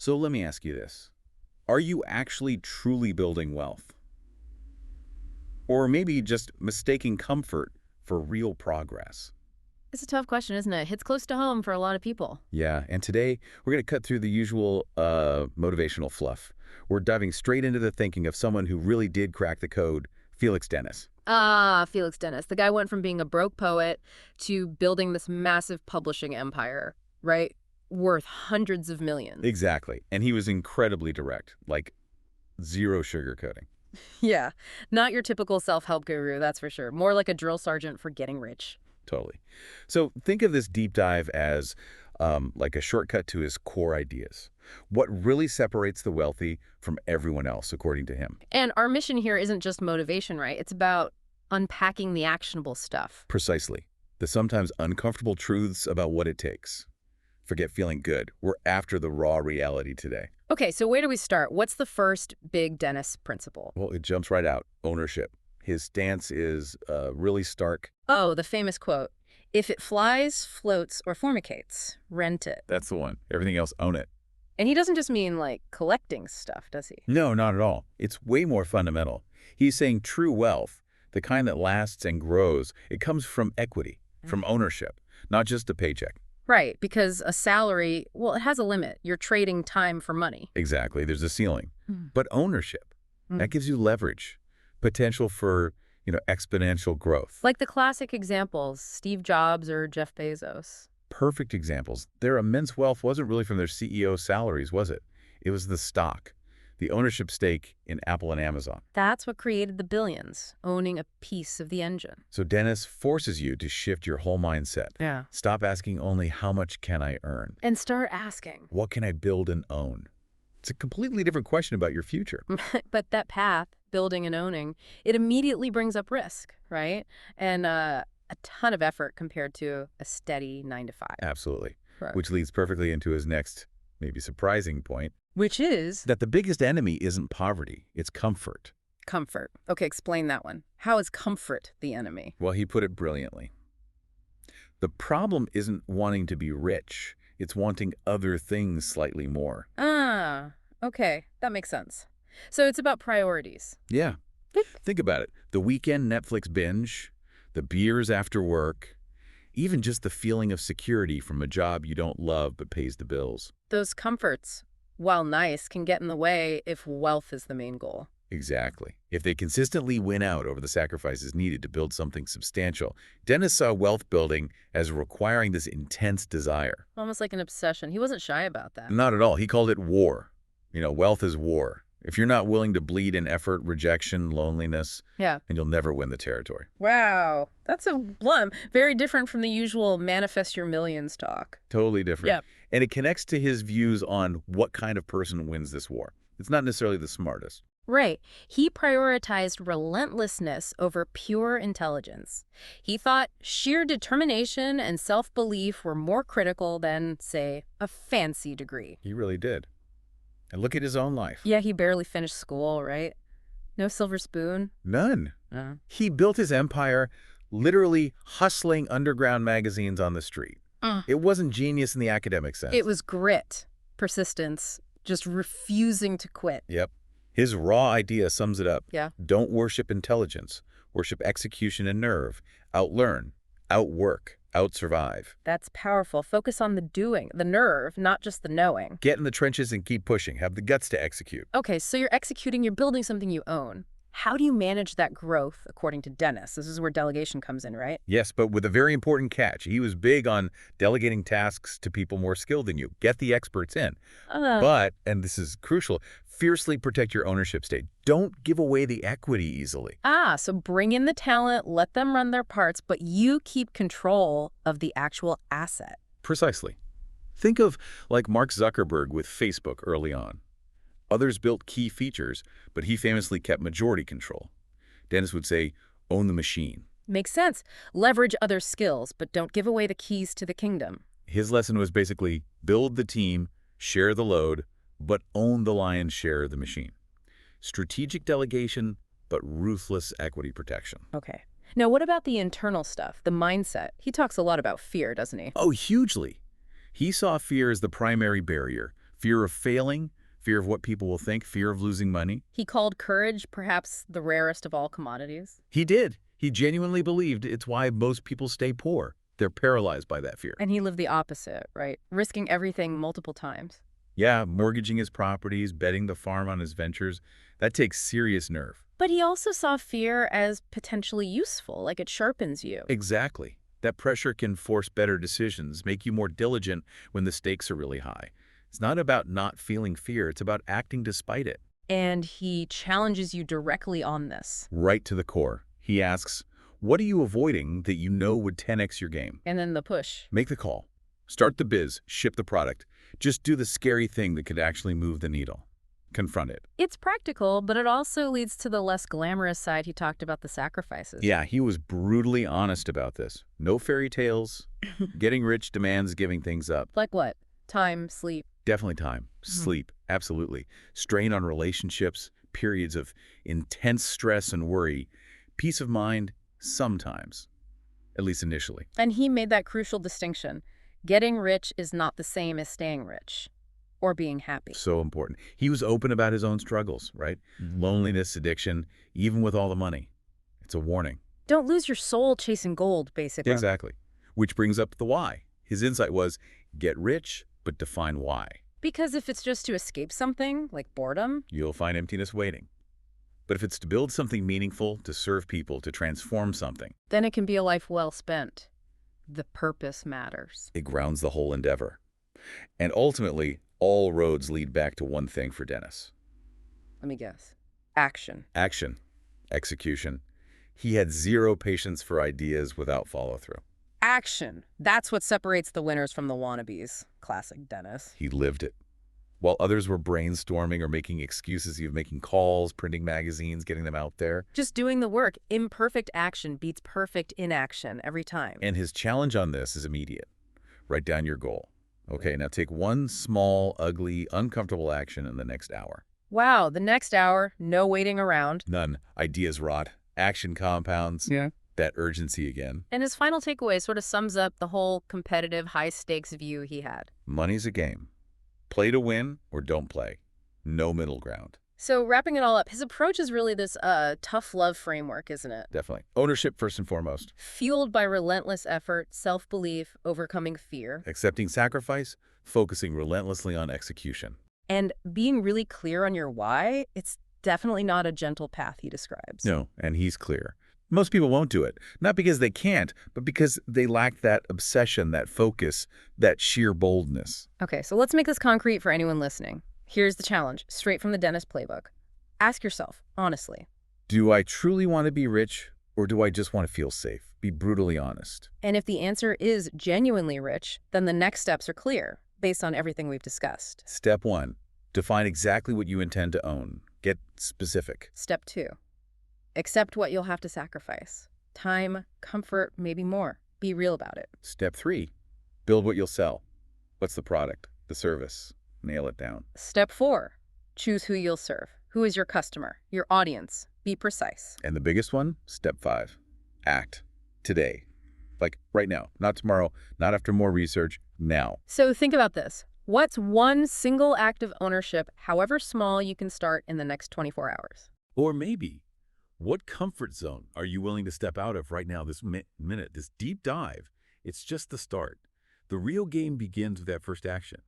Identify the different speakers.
Speaker 1: So let me ask you this. Are you actually truly building wealth? Or maybe just mistaking comfort for real progress?
Speaker 2: It's a tough question, isn't it? Hits close to home for a lot of people.
Speaker 1: Yeah, and today we're going to cut through the usual motivational fluff. We're diving straight into the thinking of someone who really did crack the code, Felix Dennis.
Speaker 2: Ah, Felix Dennis. The guy went from being a broke poet to building this massive publishing empire, right? Worth hundreds of millions.
Speaker 1: Exactly. And he was incredibly direct, like zero sugarcoating.
Speaker 2: Yeah, not your typical self-help guru, that's for sure. More like a drill sergeant for getting rich.
Speaker 1: Totally. So think of this deep dive as like a shortcut to his core ideas. What really separates the wealthy from everyone else, according to him?
Speaker 2: And our mission here isn't just motivation, right? It's about unpacking the actionable stuff.
Speaker 1: Precisely. The sometimes uncomfortable truths about what it takes. Forget feeling good. We're after the raw reality today.
Speaker 2: Okay, so where do we start? What's the first big Dennis principle?
Speaker 1: Well, it jumps right out. Ownership. His stance is really stark.
Speaker 2: Oh, the famous quote, "If it flies, floats, or formicates, rent it."
Speaker 1: That's the one. Everything else, own it.
Speaker 2: And he doesn't just mean, like, collecting stuff, does he?
Speaker 1: No, not at all. It's way more fundamental. He's saying true wealth, the kind that lasts and grows, it comes from equity, from ownership, not just a paycheck.
Speaker 2: Right, because a salary, well, it has a limit. You're trading time for money.
Speaker 1: Exactly. There's a ceiling.
Speaker 2: Mm.
Speaker 1: But ownership, that gives you leverage, potential for, exponential growth.
Speaker 2: Like the classic examples, Steve Jobs or Jeff Bezos.
Speaker 1: Perfect examples. Their immense wealth wasn't really from their CEO salaries, was it? It was the stock, the ownership stake in Apple and Amazon.
Speaker 2: That's what created the billions, owning a piece of the engine.
Speaker 1: So Dennis forces you to shift your whole mindset.
Speaker 2: Yeah.
Speaker 1: Stop asking only how much can I earn?
Speaker 2: And start asking.
Speaker 1: What can I build and own? It's a completely different question about your future.
Speaker 2: But that path, building and owning, it immediately brings up risk, right? And a ton of effort compared to a steady 9 to 5.
Speaker 1: Absolutely.
Speaker 2: Right.
Speaker 1: Which leads perfectly into his next, maybe surprising point,
Speaker 2: Which is
Speaker 1: that the biggest enemy isn't poverty, it's comfort.
Speaker 2: comfort. Okay, explain that one. How is comfort the enemy?
Speaker 1: Well, he put it brilliantly. The problem isn't wanting to be rich, it's wanting other things slightly more.
Speaker 2: Ah, okay, that makes sense. So it's about priorities.
Speaker 1: Yeah. Think about it. The weekend Netflix binge, the beers after work, even just the feeling of security from a job you don't love but pays the bills.
Speaker 2: Those comforts, while nice, can get in the way if wealth is the main goal.
Speaker 1: Exactly. If they consistently win out over the sacrifices needed to build something substantial, Dennis saw wealth building as requiring this intense desire.
Speaker 2: Almost like an obsession. He wasn't shy about that.
Speaker 1: Not at all. He called it war. Wealth is war. If you're not willing to bleed in effort, rejection, loneliness,
Speaker 2: Yeah.
Speaker 1: then you'll never win the territory.
Speaker 2: Wow, that's a plum. Very different from the usual manifest your millions talk.
Speaker 1: Totally different.
Speaker 2: Yep.
Speaker 1: And it connects to his views on what kind of person wins this war. It's not necessarily the smartest.
Speaker 2: Right. He prioritized relentlessness over pure intelligence. He thought sheer determination and self-belief were more critical than, say, a fancy degree.
Speaker 1: He really did. And look at his own life.
Speaker 2: Yeah, he barely finished school, right? No silver spoon.
Speaker 1: None.
Speaker 2: Uh,
Speaker 1: He built his empire literally hustling underground magazines on the street.
Speaker 2: Uh.
Speaker 1: It wasn't genius in the academic sense.
Speaker 2: It was grit, persistence, just refusing to quit.
Speaker 1: Yep. His raw idea sums it up.
Speaker 2: Yeah.
Speaker 1: Don't worship intelligence. Worship execution and nerve. Outlearn. Outwork. Outsurvive.
Speaker 2: That's powerful. Focus on the doing, the nerve, not just the knowing.
Speaker 1: Get in the trenches and keep pushing. Have the guts to execute.
Speaker 2: Okay, so you're executing, you're building something you own. How do you manage that growth, according to Dennis? This is where delegation comes in, right?
Speaker 1: Yes, but with a very important catch. He was big on delegating tasks to people more skilled than you. Get the experts in. But, and this is crucial, fiercely protect your ownership state. Don't give away the equity easily.
Speaker 2: So bring in the talent, let them run their parts, but you keep control of the actual asset.
Speaker 1: Precisely. Think of like Mark Zuckerberg with Facebook early on. Others built key features, but he famously kept majority control. Dennis would say, own the machine.
Speaker 2: Makes sense. Leverage other skills, but don't give away the keys to the kingdom.
Speaker 1: His lesson was basically build the team, share the load, but own the lion's share of the machine. Strategic delegation, but ruthless equity protection.
Speaker 2: Okay. Now, what about the internal stuff, the mindset? He talks a lot about fear, doesn't he?
Speaker 1: Oh, hugely. He saw fear as the primary barrier, Fear of failing, fear of what people will think, fear of losing money.
Speaker 2: He called courage perhaps the rarest of all commodities.
Speaker 1: He did. He genuinely believed it's why most people stay poor. They're paralyzed by that fear.
Speaker 2: And he lived the opposite, right? Risking everything multiple times.
Speaker 1: Yeah, mortgaging his properties, betting the farm on his ventures, that takes serious nerve.
Speaker 2: But he also saw fear as potentially useful, like it sharpens you.
Speaker 1: Exactly. That pressure can force better decisions, make you more diligent when the stakes are really high. It's not about not feeling fear, it's about acting despite it.
Speaker 2: And he challenges you directly on this.
Speaker 1: Right to the core. He asks, what are you avoiding that you know would 10x your game?
Speaker 2: And then the push.
Speaker 1: Make the call. Start the biz, ship the product. Just do the scary thing that could actually move the needle. Confront it.
Speaker 2: It's practical, but it also leads to the less glamorous side. He talked about the sacrifices.
Speaker 1: Yeah, he was brutally honest about this. No fairy tales. Getting rich demands giving things up.
Speaker 2: Like what? Time, sleep.
Speaker 1: Definitely time. Sleep. Absolutely. Strain on relationships, periods of intense stress and worry. Peace of mind, sometimes. At least initially.
Speaker 2: And he made that crucial distinction. Getting rich is not the same as staying rich or being happy.
Speaker 1: So important. He was open about his own struggles, right? Loneliness, addiction, even with all the money. It's a warning.
Speaker 2: Don't lose your soul chasing gold, basically.
Speaker 1: Exactly. Which brings up the why. His insight was, get rich, but define why.
Speaker 2: Because if it's just to escape something, like boredom,
Speaker 1: You'll find emptiness waiting. But if it's to build something meaningful, to serve people, to transform something,
Speaker 2: then it can be a life well spent. The purpose matters.
Speaker 1: it grounds the whole endeavor. And ultimately, all roads lead back to one thing for Dennis.
Speaker 2: Let me guess. Action.
Speaker 1: Action. Execution. He had zero patience for ideas without follow-through.
Speaker 2: Action. That's what separates the winners from the wannabes. Classic Dennis.
Speaker 1: He lived it. While others were brainstorming or making excuses, he was making calls, printing magazines, getting them out there.
Speaker 2: Just doing the work. Imperfect action beats perfect inaction every time.
Speaker 1: And his challenge on this is immediate. Write down your goal. Okay, now take one small, ugly, uncomfortable action in the next hour.
Speaker 2: Wow, the next hour, no waiting around.
Speaker 1: None. Ideas rot. Action compounds.
Speaker 2: Yeah.
Speaker 1: That urgency again.
Speaker 2: And his final takeaway sort of sums up the whole competitive, high-stakes view he had.
Speaker 1: Money's a game. Play to win or don't play. No middle ground.
Speaker 2: So wrapping it all up, his approach is really this tough love framework, isn't it?
Speaker 1: Definitely. Ownership first and foremost.
Speaker 2: Fueled by relentless effort, self-belief, overcoming fear,
Speaker 1: Accepting sacrifice, focusing relentlessly on execution.
Speaker 2: and being really clear on your why. It's definitely not a gentle path he describes.
Speaker 1: No, and he's clear. Most people won't do it. Not because they can't, but because they lack that obsession, that focus, that sheer boldness.
Speaker 2: Okay, so let's make this concrete for anyone listening. Here's the challenge, straight from the Dennis playbook. Ask yourself, honestly,
Speaker 1: Do I truly want to be rich, or do I just want to feel safe? Be brutally honest.
Speaker 2: and if the answer is genuinely rich, then the next steps are clear, based on everything we've discussed.
Speaker 1: Step 1. Define exactly what you intend to own. Get specific.
Speaker 2: Step 2. Accept what you'll have to sacrifice. Time, comfort, maybe more. Be real about it.
Speaker 1: Step 3. Build what you'll sell. What's the product? The service? Nail it down.
Speaker 2: Step 4. Choose who you'll serve. Who is your customer? Your audience? Be precise.
Speaker 1: And the biggest one? Step 5. Act. Today. Like right now. Not tomorrow. Not after more research. Now.
Speaker 2: So think about this. What's one single act of ownership, however small, you can start in the next 24 hours?
Speaker 1: Or maybe, what comfort zone are you willing to step out of right now, this minute, this deep dive? It's just the start. The real game begins with that first action.